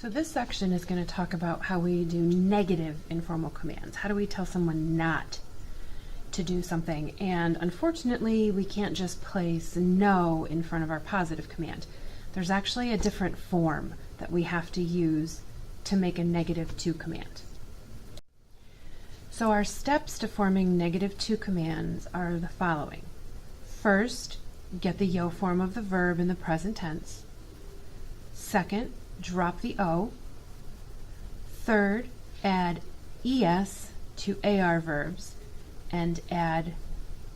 So this section is going to talk about how we do negative informal commands. How do we tell someone not to do something? And unfortunately, we can't just place no in front of our positive command. There's actually a different form that we have to use to make a negative to command. So our steps to forming negative to commands are the following. First, get the yo form of the verb in the present tense. Second, drop the O. Third, add ES to AR verbs and add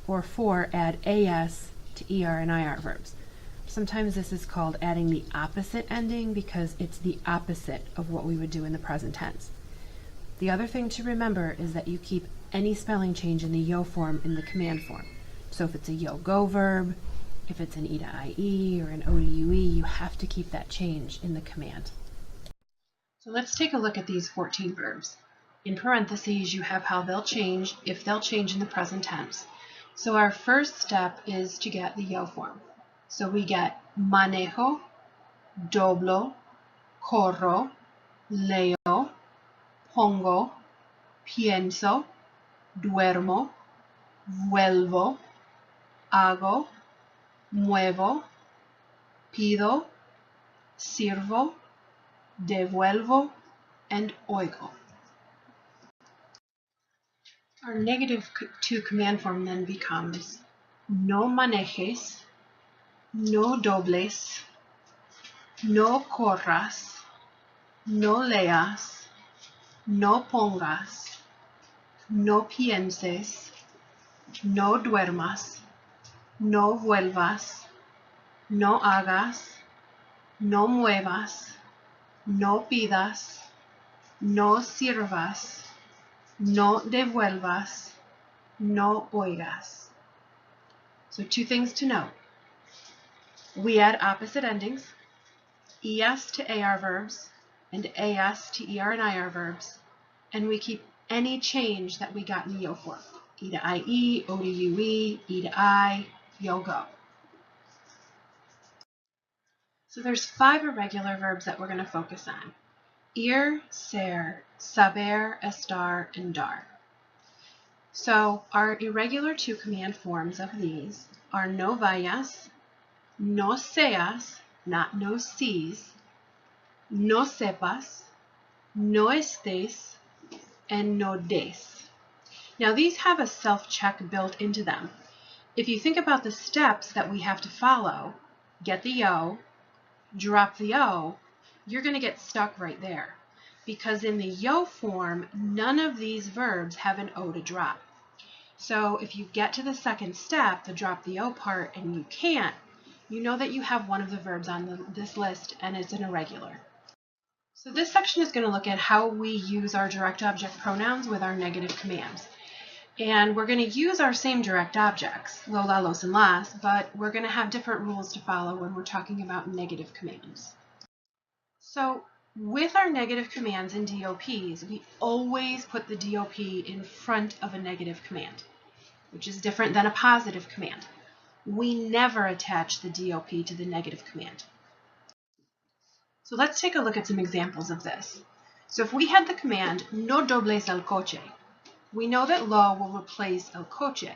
AS to ER and IR verbs. Sometimes this is called adding the opposite ending because it's the opposite of what we would do in the present tense. The other thing to remember is that you keep any spelling change in the yo form in the command form. So if it's a yo go verb, if it's an E to IE or an O to UE, you have to keep that change in the command. So let's take a look at these 14 verbs. In parentheses, you have how they'll change, if they'll change in the present tense. So our first step is to get the yo form. So we get manejo, doblo, corro, leo, pongo, pienso, duermo, vuelvo, hago, muevo, pido, sirvo, devuelvo, and oigo. Our negative to command form then becomes no manejes, no dobles, no corras, no leas, no pongas, no pienses, no duermas, no vuelvas, no hagas, no muevas, no pidas, no sirvas, no devuelvas, no oigas. So two things to note. We add opposite endings, ES to AR verbs and AS to ER and IR verbs, and we keep any change that we got in the yo form. E to IE, O to UE, E to I, yo go. So there's 5 irregular verbs that we're going to focus on. Ir, ser, saber, estar, and dar. So our irregular to command forms of these are no vayas, no seas, not no seas, no sepas, no estés, and no des. Now these have a self-check built into them. If you think about the steps that we have to follow, get the yo, drop the O, you're going to get stuck right there. Because in the yo form, none of these verbs have an O to drop. So if you get to the second step, the drop the O part, and you can't, you know that you have one of the verbs on this list and it's an irregular. So this section is going to look at how we use our direct object pronouns with our negative commands. And we're going to use our same direct objects, lo, la, los, and las, but we're going to have different rules to follow when we're talking about negative commands. So with our negative commands in DOPs, we always put the DOP in front of a negative command, which is different than a positive command. We never attach the DOP to the negative command. So let's take a look at some examples of this. So if we had the command, no dobles el coche, we know that lo will replace el coche.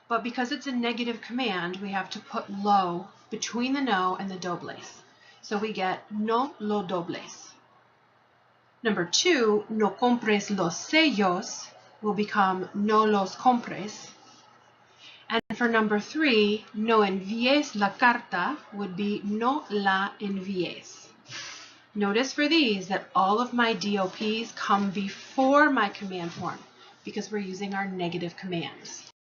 But because it's a negative command, we have to put lo between the no and the dobles. So we get no lo dobles. Number 2, no compres los sellos will become no los compres. And for number 3, no envíes la carta would be no la envíes. Notice for these that all of my DOPs come before my command form because we're using our negative commands.